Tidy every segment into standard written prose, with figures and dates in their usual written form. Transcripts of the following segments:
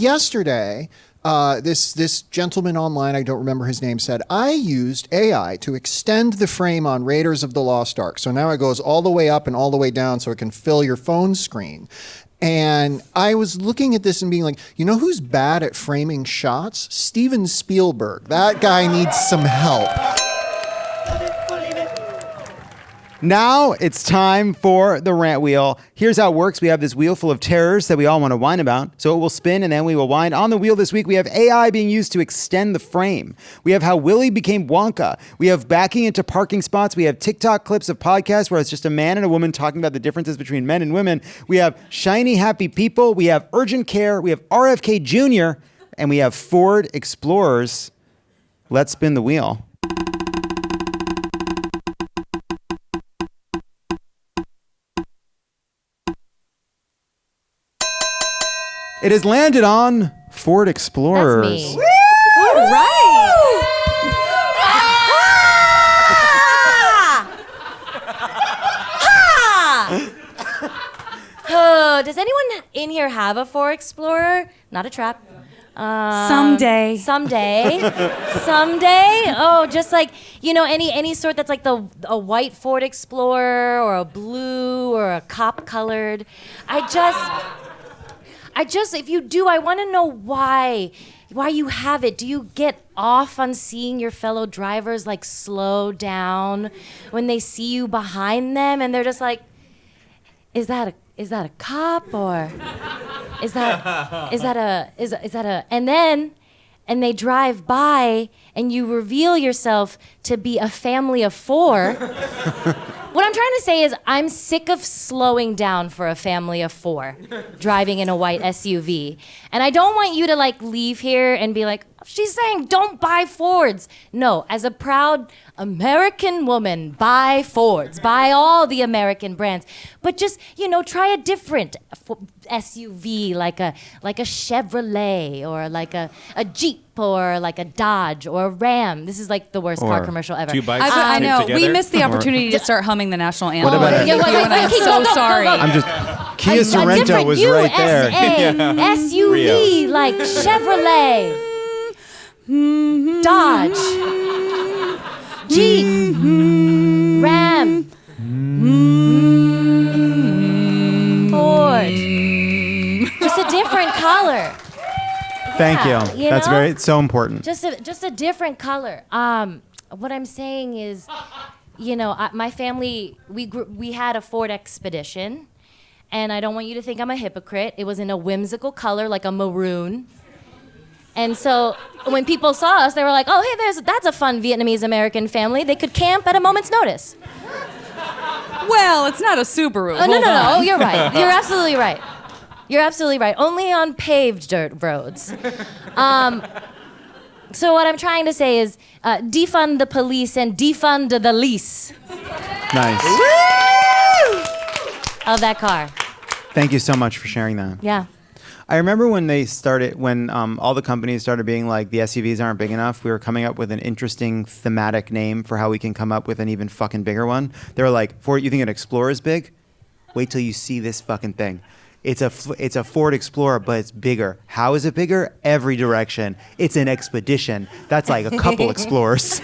yesterday, this gentleman online, I don't remember his name, said, I used AI to extend the frame on Raiders of the Lost Ark. So now it goes all the way up and all the way down so it can fill your phone screen. And I was looking at this and being like, you know who's bad at framing shots? Steven Spielberg. That guy needs some help. Now it's time for the Rant Wheel. Here's how it works. We have this wheel full of terrors that we all want to whine about. So it will spin and then we will whine. On the wheel this week, we have AI being used to extend the frame. We have how Willie became Wonka. We have backing into parking spots. We have TikTok clips of podcasts where it's just a man and a woman talking about the differences between men and women. We have shiny, happy people. We have urgent care. We have RFK Jr. And we have Ford Explorers. Let's spin the wheel. It has landed on Ford Explorers. That's me. All right. Oh, does anyone in here have a Ford Explorer? Not a trap. Someday. Oh, just like, any sort that's like a white Ford Explorer or a blue or a cop colored. I just, if you do, I want to know why you have it. Do you get off on seeing your fellow drivers like slow down when they see you behind them and they're just like, is that a cop or is that a and they drive by and you reveal yourself to be a family of 4. What I'm trying to say is I'm sick of slowing down for a family of 4 driving in a white SUV. And I don't want you to leave here and be like, she's saying don't buy Fords. No, as a proud American woman, buy Fords, buy all the American brands. But just, try a different SUV like a Chevrolet or like a Jeep or like a Dodge or a Ram. This is like the worst car commercial ever. 2 bikes I know. together? We missed the opportunity to start humming the national anthem. What about I'm so sorry. I'm just... Kia Sorento was right there. SUV like Chevrolet, Dodge, Jeep, Ram, Ford. Just a different color. Thank you. That's it's so important. Just a different color. What I'm saying is, my family, we had a Ford Expedition, and I don't want you to think I'm a hypocrite. It was in a whimsical color, like a maroon. And so when people saw us, they were like, oh, hey, that's a fun Vietnamese-American family. They could camp at a moment's notice. Well, it's not a Subaru. Oh, no, you're right. You're absolutely right. You're absolutely right. Only on paved dirt roads. So what I'm trying to say is defund the police and defund the lease. Nice. Of that car. Thank you so much for sharing that. Yeah. I remember when all the companies started being like, the SUVs aren't big enough, we were coming up with an interesting thematic name for how we can come up with an even fucking bigger one. They were like, Ford, you think an Explorer is big? Wait till you see this fucking thing. It's a Ford Explorer, but it's bigger. How is it bigger? Every direction. It's an Expedition. That's like a couple Explorers.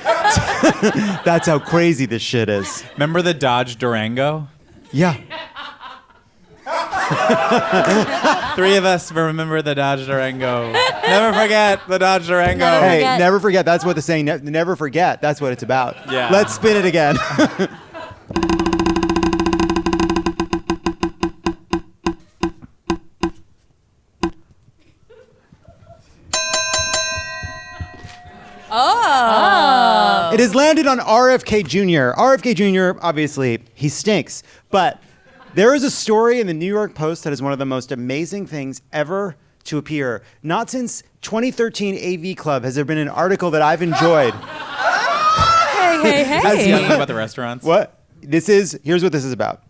That's how crazy this shit is. Remember the Dodge Durango? Yeah. 3 of us remember the Dodge Durango. Never forget the Dodge Durango. Never forget. That's what the saying. Never forget. That's what it's about. Yeah. Let's spin it again. Oh. It has landed on RFK Jr. RFK Jr., obviously, he stinks. But there is a story in the New York Post that is one of the most amazing things ever to appear. Not since 2013 AV Club has there been an article that I've enjoyed. Hey. That's yelling about the restaurants. Here's what this is about.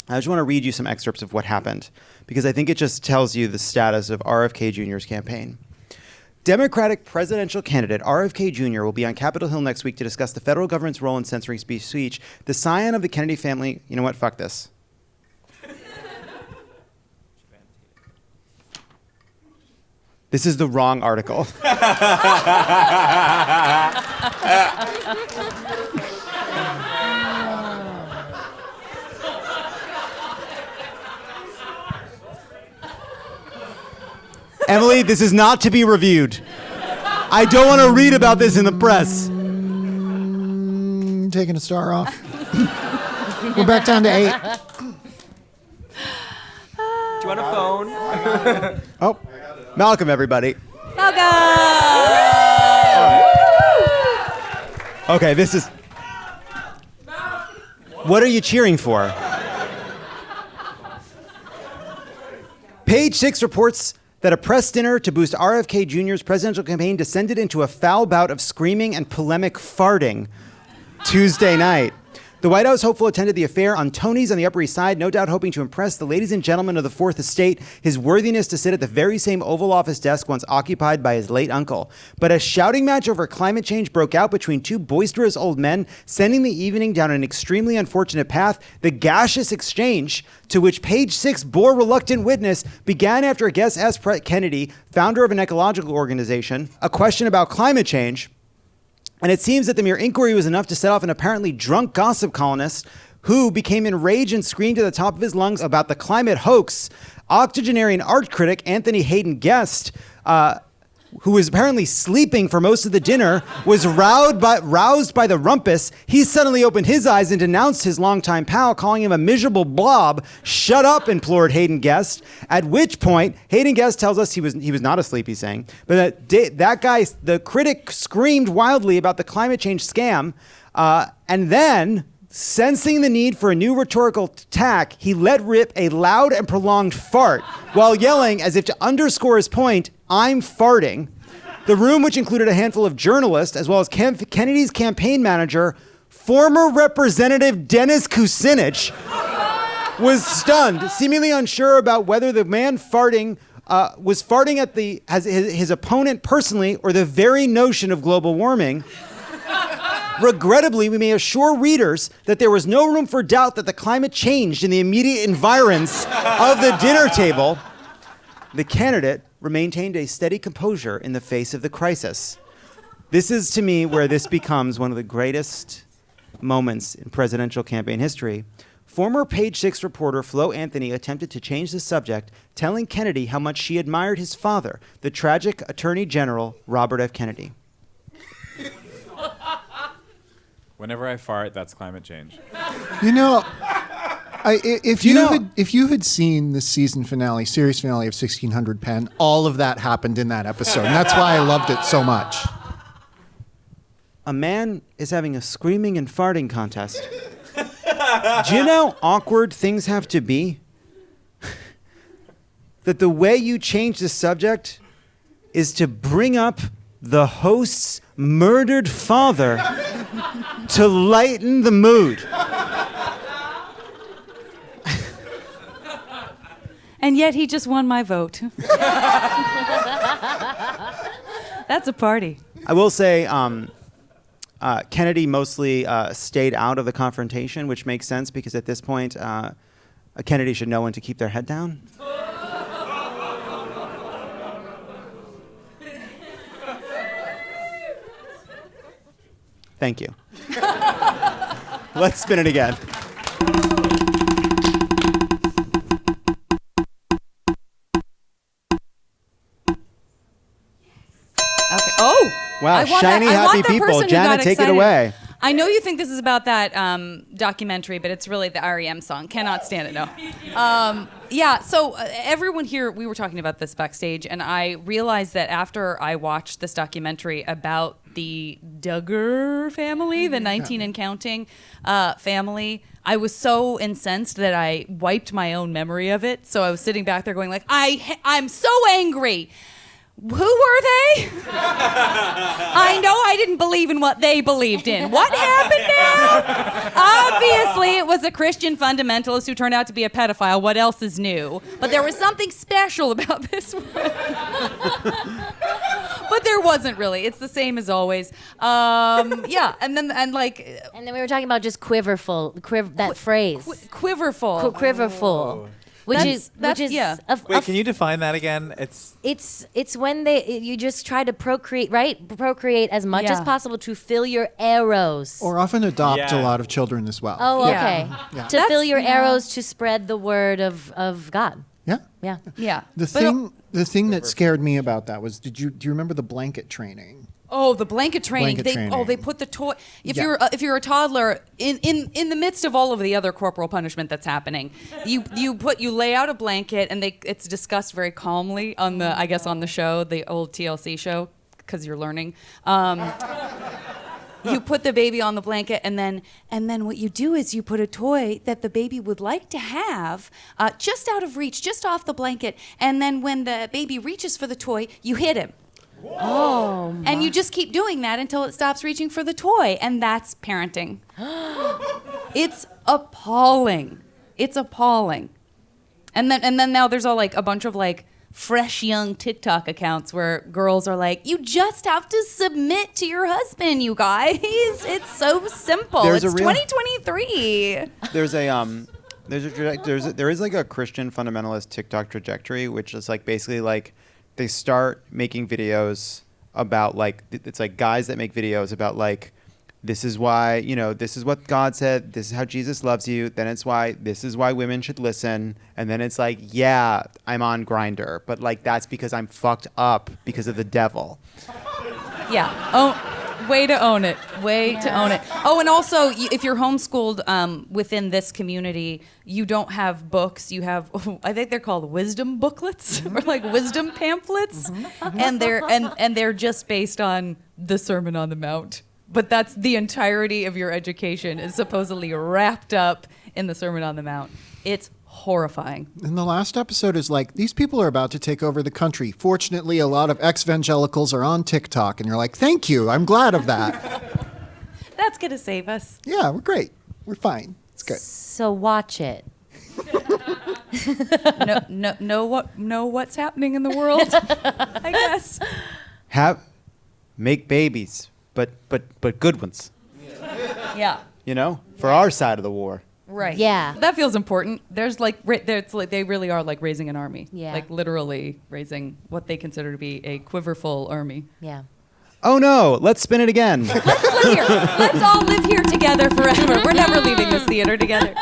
I just want to read you some excerpts of what happened, because I think it just tells you the status of RFK Jr.'s campaign. Democratic presidential candidate RFK Jr. will be on Capitol Hill next week to discuss the federal government's role in censoring speech. The scion of the Kennedy family, you know what, fuck this. This is the wrong article. Emily, this is not to be reviewed. I don't want to read about this in the press. Taking a star off. We're back down to 8. Do you want a phone? Oh, Malcolm, everybody. Okay, this is... What are you cheering for? Page 6 reports that a press dinner to boost RFK Jr.'s presidential campaign descended into a foul bout of screaming and polemic farting Tuesday night. The White House hopeful attended the affair on Tony's on the Upper East Side, no doubt hoping to impress the ladies and gentlemen of the Fourth Estate, his worthiness to sit at the very same Oval Office desk once occupied by his late uncle. But a shouting match over climate change broke out between two boisterous old men, sending the evening down an extremely unfortunate path. The gaseous exchange, to which Page 6 bore reluctant witness, began after a guest asked Kennedy, founder of an ecological organization, a question about climate change. And it seems that the mere inquiry was enough to set off an apparently drunk gossip columnist who became enraged and screamed at the top of his lungs about the climate hoax. Octogenarian art critic Anthony Hayden Guest, who was apparently sleeping for most of the dinner, was roused by the rumpus. He suddenly opened his eyes and denounced his longtime pal, calling him a miserable blob. "Shut up," implored Hayden Guest. At which point, Hayden Guest tells us he was not asleep, he's saying, but that guy, the critic, screamed wildly about the climate change scam, and then, sensing the need for a new rhetorical attack, he let rip a loud and prolonged fart while yelling, as if to underscore his point, "I'm farting." The room, which included a handful of journalists, as well as Kennedy's campaign manager, former Representative Dennis Kucinich, was stunned, seemingly unsure about whether the man farting was farting at his opponent personally or the very notion of global warming. Regrettably, we may assure readers that there was no room for doubt that the climate changed in the immediate environs of the dinner table. The candidate maintained a steady composure in the face of the crisis. This is, to me, where this becomes one of the greatest moments in presidential campaign history. Former Page 6 reporter Flo Anthony attempted to change the subject, telling Kennedy how much she admired his father, the tragic Attorney General Robert F. Kennedy. Whenever I fart, that's climate change. You know, if you had seen the series finale of 1600 Penn, all of that happened in that episode, and that's why I loved it so much. A man is having a screaming and farting contest. Do you know how awkward things have to be? That the way you change the subject is to bring up the host's murdered father to lighten the mood. And yet he just won my vote. That's a party. I will say Kennedy mostly stayed out of the confrontation, which makes sense because at this point, Kennedy should know when to keep their head down. Thank you. Let's spin it again. Okay. Oh! Wow, shiny, happy people. Janet, take it away. I know you think this is about that documentary, but it's really the REM song. Cannot stand it, no. So everyone here, we were talking about this backstage, and I realized that after I watched this documentary about the Duggar family, the 19 and counting family, I was so incensed that I wiped my own memory of it. So I was sitting back there going like, I'm so angry. Who were they? I know I didn't believe in what they believed in. What happened now? Obviously, it was a Christian fundamentalist who turned out to be a pedophile. What else is new? But there was something special about this one. But there wasn't really. It's the same as always. And then we were talking about just quiverful, that phrase. Quiverful. Quiverful. which That's- is yeah. Wait, can you define that again? It's when you just try to procreate, right? Procreate as much as Yeah. possible to fill your arrows. Or often adopt Yeah. a lot of children as well. Oh, Yeah. okay. Yeah. To fill your yeah. arrows to spread the word of God. Yeah. Yeah. Yeah. The thing that scared me about that was, do you remember the blanket training? Oh, the blanket training. Blanket training. They put the toy. If Yeah. you're a toddler, in the midst of all of the other corporal punishment that's happening, you lay out a blanket, and it's discussed very calmly on the show, the old TLC show, because you're learning. You put the baby on the blanket, and then what you do is you put a toy that the baby would like to have just out of reach, just off the blanket, and then when the baby reaches for the toy, you hit him. Oh. And you just keep doing that until it stops reaching for the toy, and that's parenting. It's appalling. It's appalling. And then now there's all like a bunch of like fresh young TikTok accounts where girls are like, you just have to submit to your husband, you guys. It's so simple. There's it's a real- 2023. There is like a Christian fundamentalist TikTok trajectory, which is like basically like they start making videos about like it's like guys that make videos about like this is why, this is what God said, this is how Jesus loves you, then this is why women should listen, and then it's like, yeah, I'm on Grindr, but like that's because I'm fucked up because of the devil. Yeah. Oh, way to own it. Way to own it. Oh, and also, if you're homeschooled within this community, you don't have books. You have, I think they're called wisdom booklets or like wisdom pamphlets, and they're just based on the Sermon on the Mount. But that's the entirety of your education is supposedly wrapped up in the Sermon on the Mount. It's horrifying. And the last episode is like, these people are about to take over the country. Fortunately, a lot of ex-evangelicals are on TikTok, and you're like, thank you, I'm glad of that. That's going to save us. Yeah, we're great. We're fine. It's good. So watch it. Know what's happening in the world, I guess. Make babies, but good ones, Yeah. for our side of the war. Right. Yeah. That feels important. There's like they really are like raising an army. Yeah. Like literally raising what they consider to be a quiverful army. Yeah. Oh no, let's spin it again. Let's all live here together forever. We're never leaving this theater together.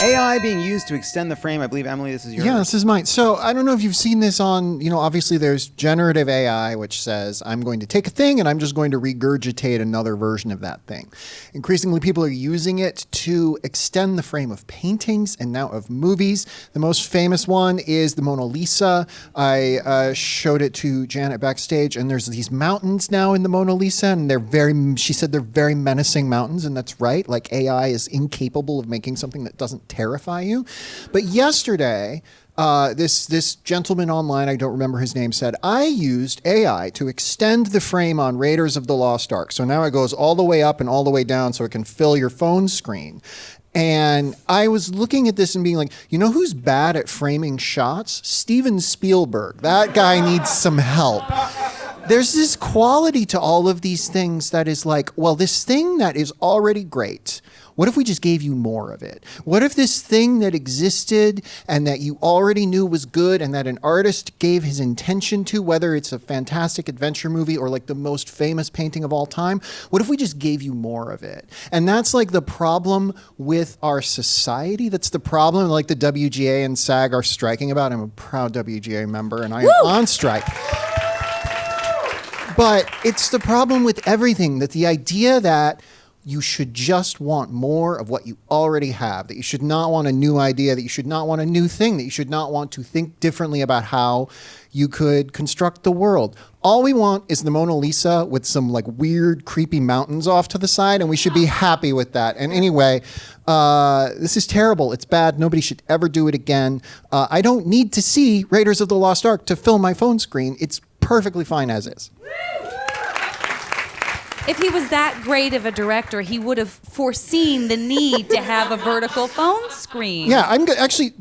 AI being used to extend the frame. I believe, Emily, this is yours. Yeah, this is mine. So I don't know if you've seen this on, obviously there's generative AI, which says, I'm going to take a thing and I'm just going to regurgitate another version of that thing. Increasingly, people are using it to extend the frame of paintings and now of movies. The most famous one is the Mona Lisa. I showed it to Janet backstage, and there's these mountains now in the Mona Lisa, and she said they're very menacing mountains, and that's right. Like AI is incapable of making something that doesn't terrify you. But yesterday, this gentleman online, I don't remember his name, said, I used AI to extend the frame on Raiders of the Lost Ark. So now it goes all the way up and all the way down so it can fill your phone screen. And I was looking at this and being like, who's bad at framing shots? Steven Spielberg. That guy needs some help. There's this quality to all of these things that is like, well, this thing that is already great, what if we just gave you more of it? What if this thing that existed and that you already knew was good and that an artist gave his intention to, whether it's a fantastic adventure movie or like the most famous painting of all time, what if we just gave you more of it? And that's like the problem with our society. That's the problem like the WGA and SAG are striking about. I'm a proud WGA member and I am on strike. But it's the problem with everything, that the idea that you should just want more of what you already have, that you should not want a new idea, that you should not want a new thing, that you should not want to think differently about how you could construct the world. All we want is the Mona Lisa with some like weird, creepy mountains off to the side, and we should be happy with that. And anyway, this is terrible. It's bad. Nobody should ever do it again. I don't need to see Raiders of the Lost Ark to fill my phone screen. It's perfectly fine as is. If he was that great of a director, he would have foreseen the need to have a vertical phone screen. Yeah, actually,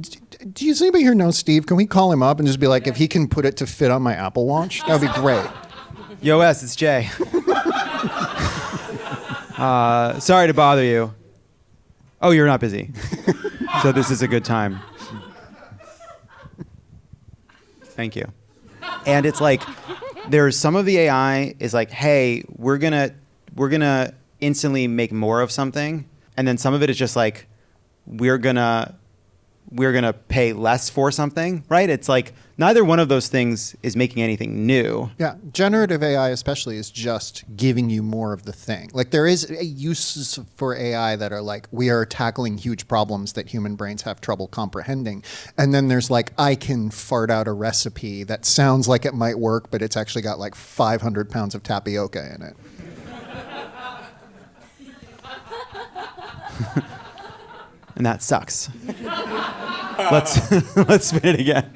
does anybody here know Steve? Can we call him up and just be like, if he can put it to fit on my Apple Watch? That would be great. Yo, it's Jay. Sorry to bother you. Oh, you're not busy. So this is a good time. Thank you. And it's like, there's some of the AI is like, hey, we're gonna instantly make more of something. And then some of it is just like, we're gonna pay less for something, right? It's like neither one of those things is making anything new. Yeah, generative AI especially is just giving you more of the thing. Like there is uses for AI that are like, we are tackling huge problems that human brains have trouble comprehending. And then there's like, I can fart out a recipe that sounds like it might work, but it's actually got like 500 pounds of tapioca in it. And that sucks. Let's spin it again.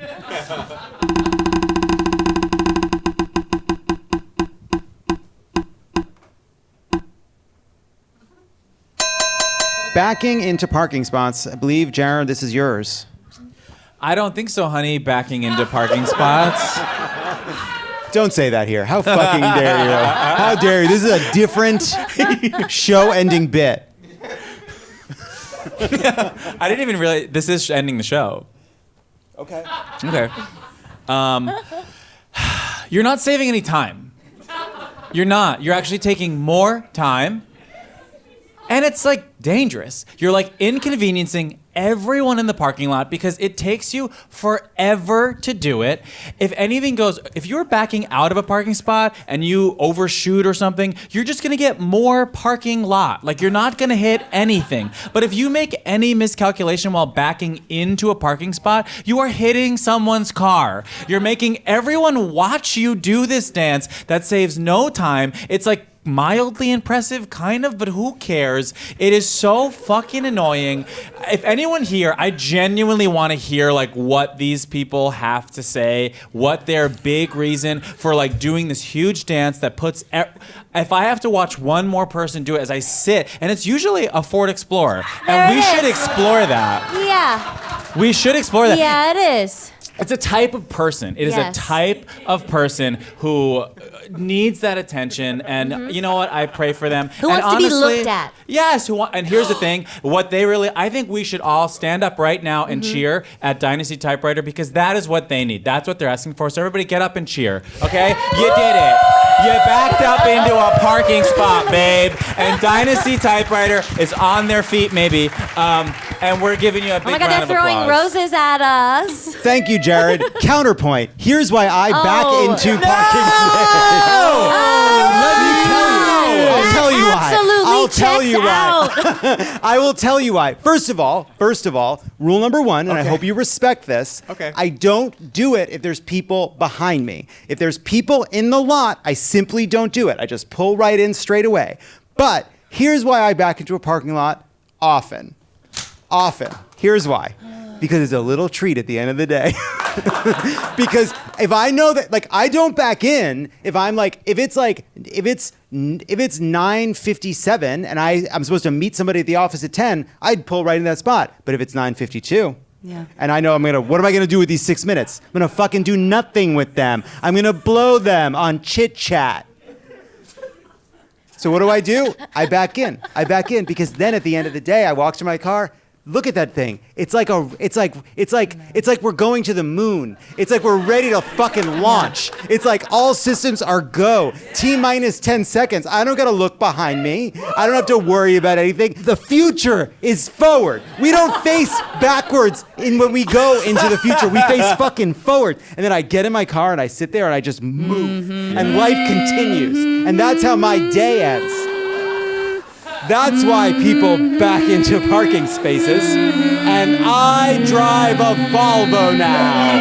Backing into parking spots. I believe, Jared, this is yours. I don't think so, honey. Backing into parking spots. Don't say that here. How fucking dare you? How dare you? This is a different show-ending bit. I didn't even realize this is ending the show. Okay. Okay. You're not saving any time. You're not. You're actually taking more time. And it's like dangerous. You're like inconveniencing everyone in the parking lot because it takes you forever to do it. If anything goes, if you're backing out of a parking spot and you overshoot or something, you're just gonna get more parking lot. Like you're not gonna hit anything. But if you make any miscalculation while backing into a parking spot, you are hitting someone's car. You're making everyone watch you do this dance that saves no time. It's like mildly impressive, kind of, but who cares? It is so fucking annoying. If anyone here, I genuinely want to hear like what these people have to say, what their big reason for like doing this huge dance that puts. If I have to watch one more person do it as I sit, and it's usually a Ford Explorer, and we should explore that. Yeah. We should explore that. Yeah, it is. It's a type of person. It is a type of person who needs that attention, and you know what? I pray for them. Who wants to be looked at? Yes. And here's the thing: what they really, I think we should all stand up right now and cheer at Dynasty Typewriter because that is what they need. That's what they're asking for. So everybody, get up and cheer. Okay? You did it. You backed up into a parking spot, babe. And Dynasty Typewriter is on their feet, maybe. And we're giving you a big round of applause. Oh my God, they're throwing roses at us. Thank you, Jared. Counterpoint. Here's why I back into parking space. Let me tell you. I'll tell you why. Absolutely I'll tell you checks why. I will tell you why. First of all, rule number one, and I hope you respect this. Okay. I don't do it if there's people behind me. If there's people in the lot, I simply don't do it. I just pull right in straight away. But here's why I back into a parking lot often. Here's why. Because it's a little treat at the end of the day. Because if I know that, like, I don't back in if it's 9:57 and I'm supposed to meet somebody at the office at 10, I'd pull right in that spot. But if it's 9:52, and I know what am I gonna do with these 6 minutes? I'm gonna fucking do nothing with them. I'm gonna blow them on chit chat. So what do? I back in because then at the end of the day, I walk to my car. Look at that thing. It's like we're going to the moon. It's like we're ready to fucking launch. It's like all systems are go. T-minus 10 seconds. I don't gotta look behind me. I don't have to worry about anything. The future is forward. We don't face backwards when we go into the future. We face fucking forward. And then I get in my car and I sit there and I just move. And life continues. And that's how my day ends. That's why people back into parking spaces. And I drive a Volvo now.